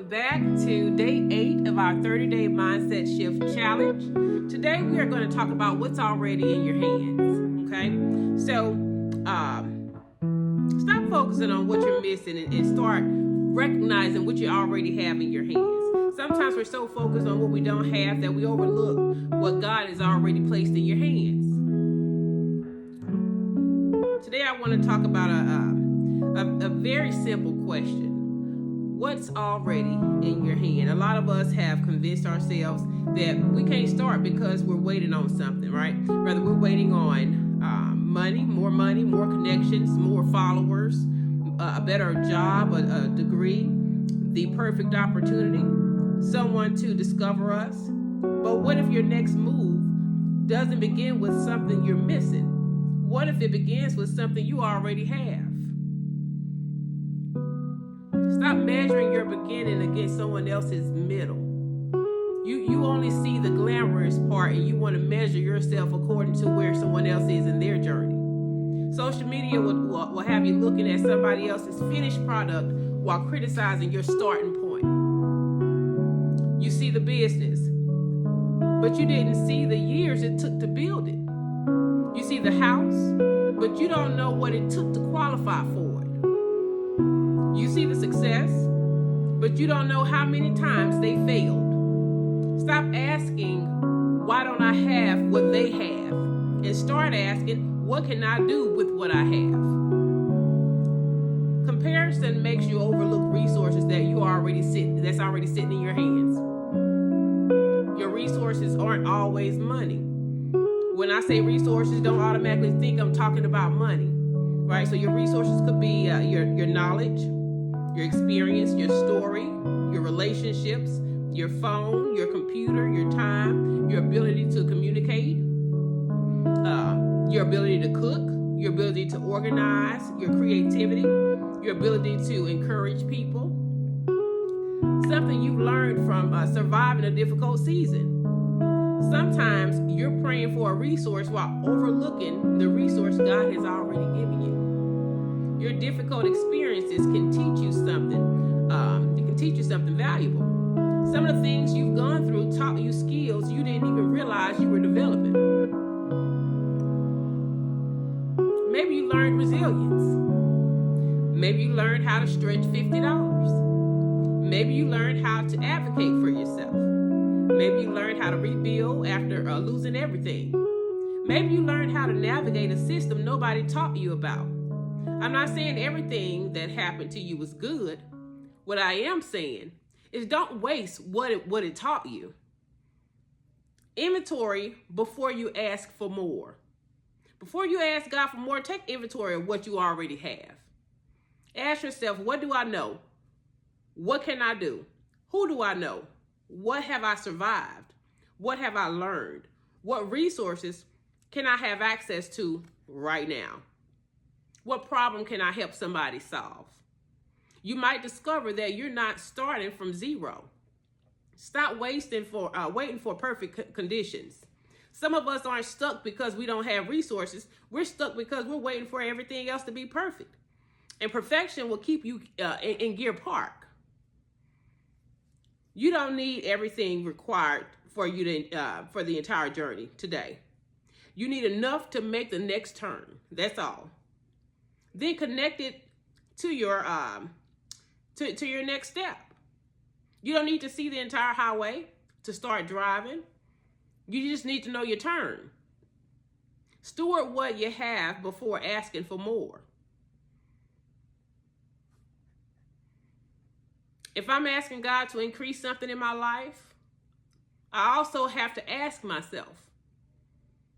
welcome back to day 8 of our 30-day mindset shift challenge. Today we are going to talk about what's already in your hands. Okay, so stop focusing on what you're missing and start recognizing what you already have in your hands. Sometimes we're so focused on what we don't have that we overlook what God has already placed in your hands. Today I want to talk about a very simple question. What's already in your hand? A lot of us have convinced ourselves that we can't start because we're waiting on something, right? Whether we're waiting on money, more connections, more followers, a better job, a degree, the perfect opportunity, someone to discover us. But what if your next move doesn't begin with something you're missing? What if it begins with something you already have? Stop measuring your beginning against someone else's middle. You only see the glamorous part and you want to measure yourself according to where someone else is in their journey. Social media will have you looking at somebody else's finished product while criticizing your starting point. You see the business, but you didn't see the years it took to build it. You see the house, but you don't know what it took to qualify for it. You see the success, but you don't know how many times they failed. Stop asking, why don't I have what they have? And start asking, what can I do with what I have? Comparison makes you overlook resources that's already sitting in your hands. Your resources aren't always money. When I say resources, don't automatically think I'm talking about money, right? So your resources could be your knowledge, your experience, your story, your relationships, your phone, your computer, your time, your ability to communicate, your ability to cook, your ability to organize, your creativity, your ability to encourage people. Something you've learned from surviving a difficult season. Sometimes you're praying for a resource while overlooking the resource God has already given you. Your difficult experiences can teach you something. It can teach you something valuable. Some of the things you've gone through taught you skills you didn't even realize you were developing. Maybe you learned resilience. Maybe you learned how to stretch $50. Maybe you learned how to advocate for yourself. Maybe you learned how to rebuild after losing everything. Maybe you learned how to navigate a system nobody taught you about. I'm not saying everything that happened to you was good. What I am saying is don't waste what it taught you. Inventory before you ask for more. Before you ask God for more, take inventory of what you already have. Ask yourself, what do I know? What can I do? Who do I know? What have I survived? What have I learned? What resources can I have access to right now? What problem can I help somebody solve? You might discover that you're not starting from zero. Stop waiting for perfect conditions. Some of us aren't stuck because we don't have resources. We're stuck because we're waiting for everything else to be perfect. And perfection will keep you in gear park. You don't need everything required for you for the entire journey today. You need enough to make the next turn. That's all. Then connect it to your to your next step. You don't need to see the entire highway to start driving. You just need to know your turn. Steward what you have before asking for more. If I'm asking God to increase something in my life, I also have to ask myself,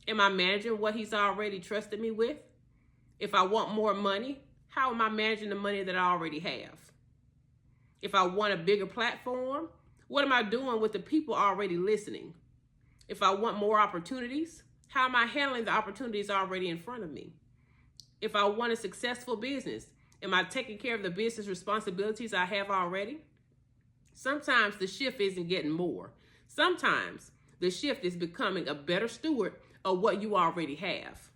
am I managing what He's already trusted me with? If I want more money, how am I managing the money that I already have? If I want a bigger platform, what am I doing with the people already listening? If I want more opportunities, how am I handling the opportunities already in front of me? If I want a successful business, am I taking care of the business responsibilities I have already? Sometimes the shift isn't getting more. Sometimes the shift is becoming a better steward of what you already have.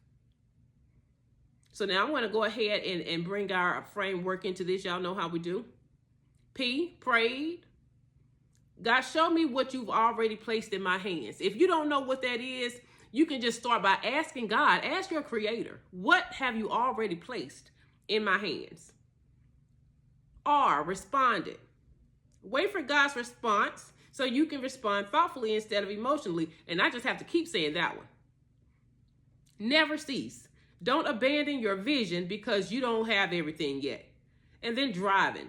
So now I want to go ahead and bring our framework into this. Y'all know how we do. P, prayed. God, show me what you've already placed in my hands. If you don't know what that is, you can just start by asking God. Ask your creator, what have you already placed in my hands? R, responded. Wait for God's response so you can respond thoughtfully instead of emotionally. And I just have to keep saying that one. Never cease. Don't abandon your vision because you don't have everything yet. And then driving.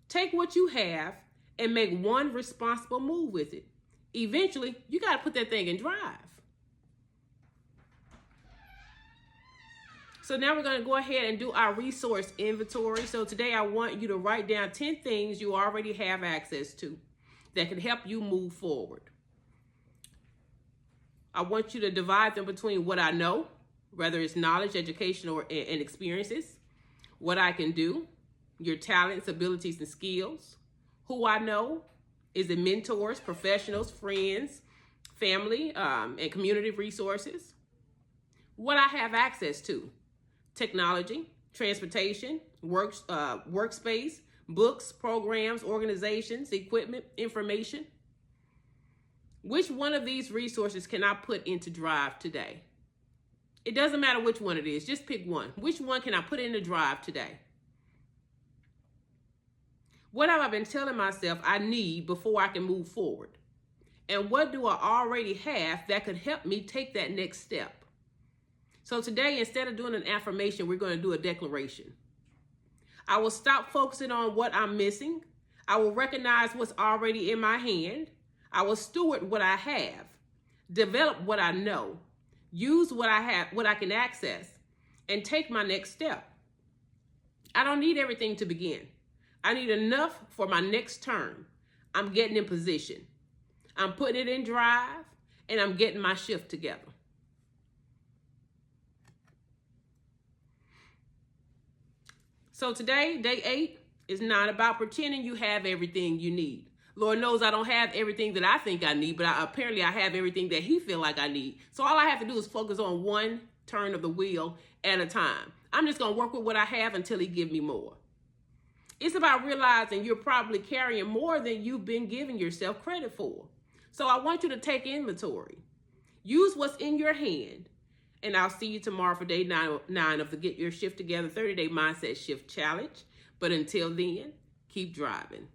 Take what you have and make one responsible move with it. Eventually, you got to put that thing in drive. So now we're going to go ahead and do our resource inventory. So today I want you to write down 10 things you already have access to that can help you move forward. I want you to divide them between what I know, whether it's knowledge, education, and experiences, what I can do, your talents, abilities, and skills, who I know, is it mentors, professionals, friends, family, and community resources, what I have access to, technology, transportation, workspace, books, programs, organizations, equipment, information. Which one of these resources can I put into drive today? It doesn't matter which one it is. Just pick one. Which one can I put into drive today? What have I been telling myself I need before I can move forward? And what do I already have that could help me take that next step? So today, instead of doing an affirmation, we're going to do a declaration. I will stop focusing on what I'm missing. I will recognize what's already in my hand. I will steward what I have, develop what I know, use what I have, what I can access, and take my next step. I don't need everything to begin. I need enough for my next turn. I'm getting in position. I'm putting it in drive, and I'm getting my shift together. So today, day 8, is not about pretending you have everything you need. Lord knows I don't have everything that I think I need, but apparently I have everything that he feels like I need. So all I have to do is focus on one turn of the wheel at a time. I'm just going to work with what I have until he gives me more. It's about realizing you're probably carrying more than you've been giving yourself credit for. So I want you to take inventory. Use what's in your hand. And I'll see you tomorrow for day 9 of the Get Your Shift Together 30-Day Mindset Shift Challenge. But until then, keep driving.